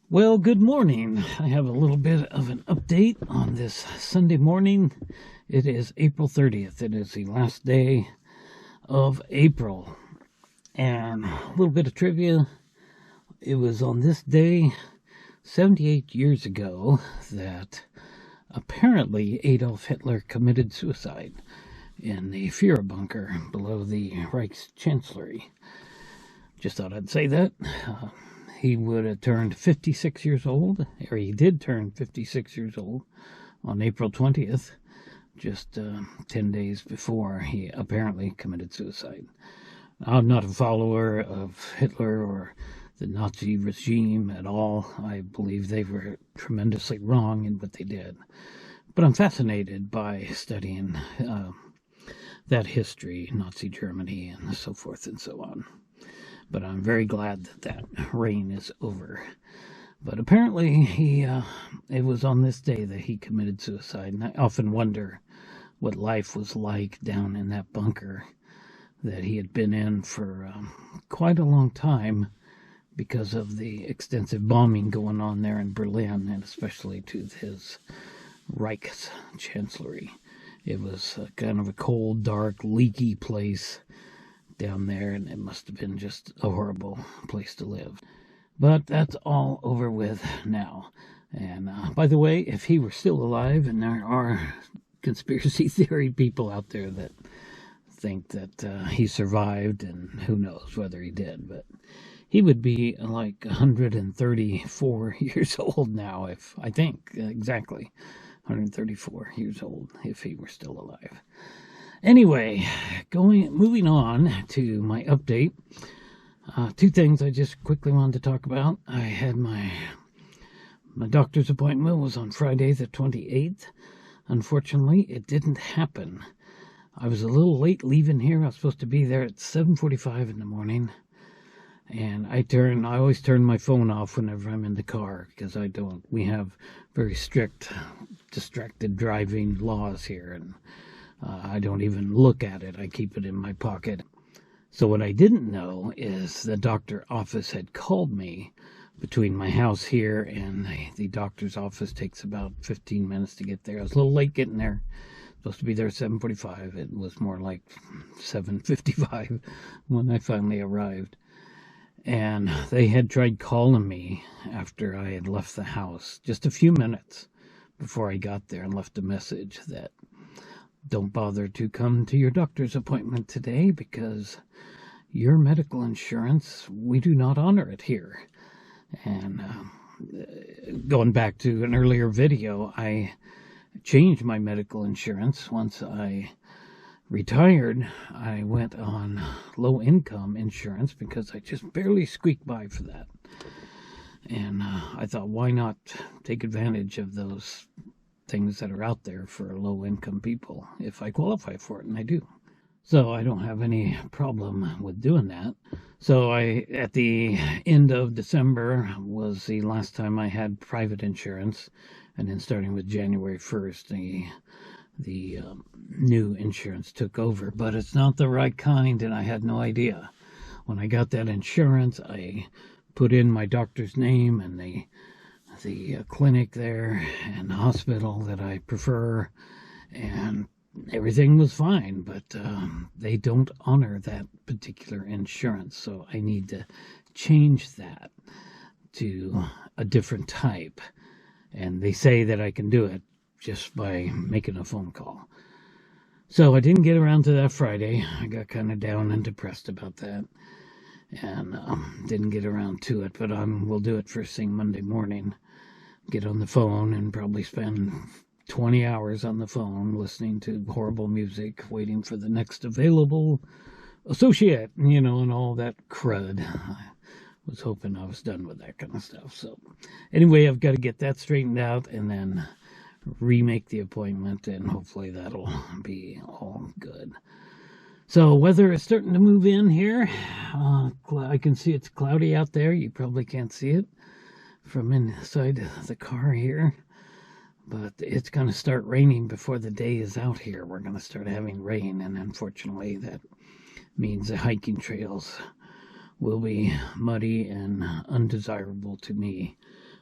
Well, good morning. I have a little bit of an update on this Sunday morning. It is April 30th. It is the last day of April. And a little bit of trivia. It was on this day, 78 years ago, that apparently Adolf Hitler committed suicide in the Führer bunker below the Reichschancellery. Just thought I'd say that. He would have turned 56 years old, or he did turn 56 years old on April 20th, just 10 days before he apparently committed suicide. I'm not a follower of Hitler or the Nazi regime at all. I believe they were tremendously wrong in what they did. But I'm fascinated by studying that history, Nazi Germany, and so forth and so on. But I'm very glad that reign is over. But apparently it was on this day that he committed suicide. And I often wonder what life was like down in that bunker that he had been in for quite a long time because of the extensive bombing going on there in Berlin, and especially to his Reichschancellery. It was kind of a cold, dark, leaky place down there, and it must have been just a horrible place to live. But that's all over with now. And by the way, if he were still alive, and there are conspiracy theory people out there that think that he survived, and who knows whether he did, but he would be like 134 years old now, if I think exactly 134 years old if he were still alive. Anyway, moving on to my update. Two things I just quickly wanted to talk about. I had my doctor's appointment was on Friday the 28th. Unfortunately, it didn't happen. I was a little late leaving here. I was supposed to be there at 7:45 in the morning. And I always turn my phone off whenever I'm in the car because we have very strict distracted driving laws here, and I don't even look at it. I keep it in my pocket. So what I didn't know is the doctor office had called me. Between my house here and the doctor's office takes about 15 minutes to get there. I was a little late getting there. Supposed to be there at 7:45. It was more like 7:55 when I finally arrived. And they had tried calling me after I had left the house, just a few minutes before I got there, and left a message that don't bother to come to your doctor's appointment today because your medical insurance, we do not honor it here. And going back to an earlier video, I changed my medical insurance. Once I retired, I went on low-income insurance because I just barely squeaked by for that. And I thought, why not take advantage of those things that are out there for low-income people if I qualify for it, and I do. So I don't have any problem with doing that. So at the end of December was the last time I had private insurance, and then starting with January 1st, the new insurance took over. But it's not the right kind, and I had no idea. When I got that insurance, I put in my doctor's name and the clinic there and the hospital that I prefer, and everything was fine, but they don't honor that particular insurance, so I need to change that to a different type, and they say that I can do it just by making a phone call. So I didn't get around to that Friday. I got kind of down and depressed about that, and didn't get around to it, but we'll do it first thing Monday morning. Get on the phone and probably spend 20 hours on the phone listening to horrible music, waiting for the next available associate, and all that crud. I was hoping I was done with that kind of stuff. So anyway, I've got to get that straightened out and then remake the appointment, and hopefully that'll be all good. So weather is starting to move in here. I can see it's cloudy out there. You probably can't see it from inside the car here, but it's going to start raining before the day is out here. We're going to start having rain, and unfortunately that means the hiking trails will be muddy and undesirable to me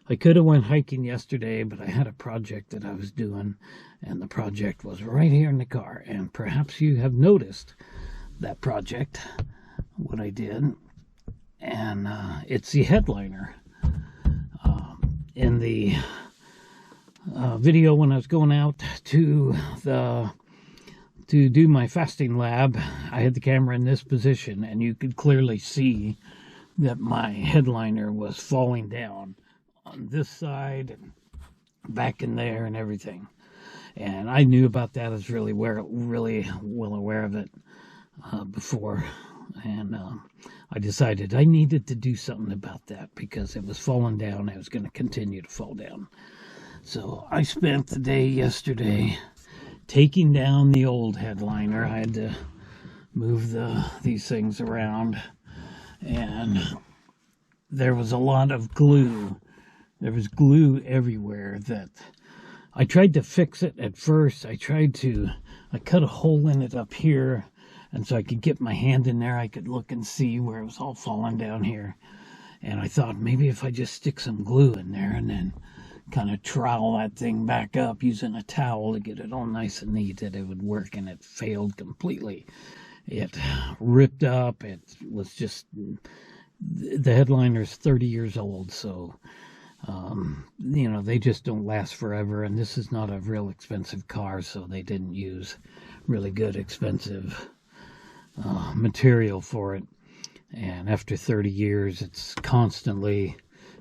I could have went hiking yesterday, but I had a project that I was doing, and the project was right here in the car. And perhaps you have noticed that project, what I did, and it's the headliner. In the video when I was going out to do my fasting lab, I had the camera in this position, and you could clearly see that my headliner was falling down on this side and back in there and everything. And I knew about that. I was really well aware of it before, and I decided I needed to do something about that because it was falling down. It was going to continue to fall down. So I spent the day yesterday taking down the old headliner. I had to move these things around, and there was a lot of glue. There was glue everywhere that I tried to fix it at first. I cut a hole in it up here, and so I could get my hand in there, I could look and see where it was all falling down here. And I thought maybe if I just stick some glue in there and then kind of trowel that thing back up using a towel to get it all nice and neat, that it would work, and it failed completely. It ripped up. It was just, the headliner's 30 years old, so they just don't last forever, and this is not a real expensive car, so they didn't use really good expensive material for it. And after 30 years, it's constantly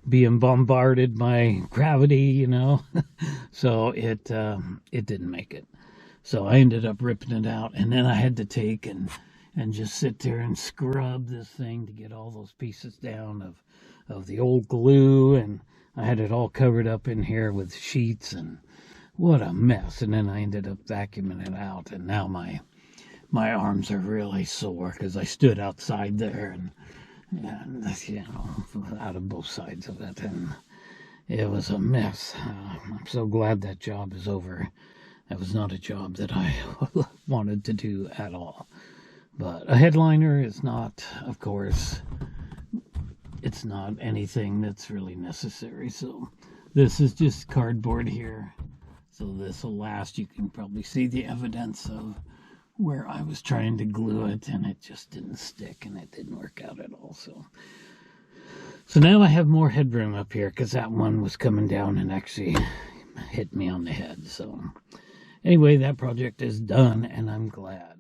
being bombarded by gravity, so it didn't make it. So I ended up ripping it out, and then I had to take and just sit there and scrub this thing to get all those pieces down of the old glue, and I had it all covered up in here with sheets, and what a mess. And then I ended up vacuuming it out, and now my arms are really sore because I stood outside there and out of both sides of it, and it was a mess. I'm so glad that job is over. That was not a job that I wanted to do at all. But a headliner is not, of course, it's not anything that's really necessary. So this is just cardboard here. So this will last. You can probably see the evidence of where I was trying to glue it, and it just didn't stick, and it didn't work out at all. So now I have more headroom up here because that one was coming down and actually hit me on the head. So anyway, that project is done, and I'm glad.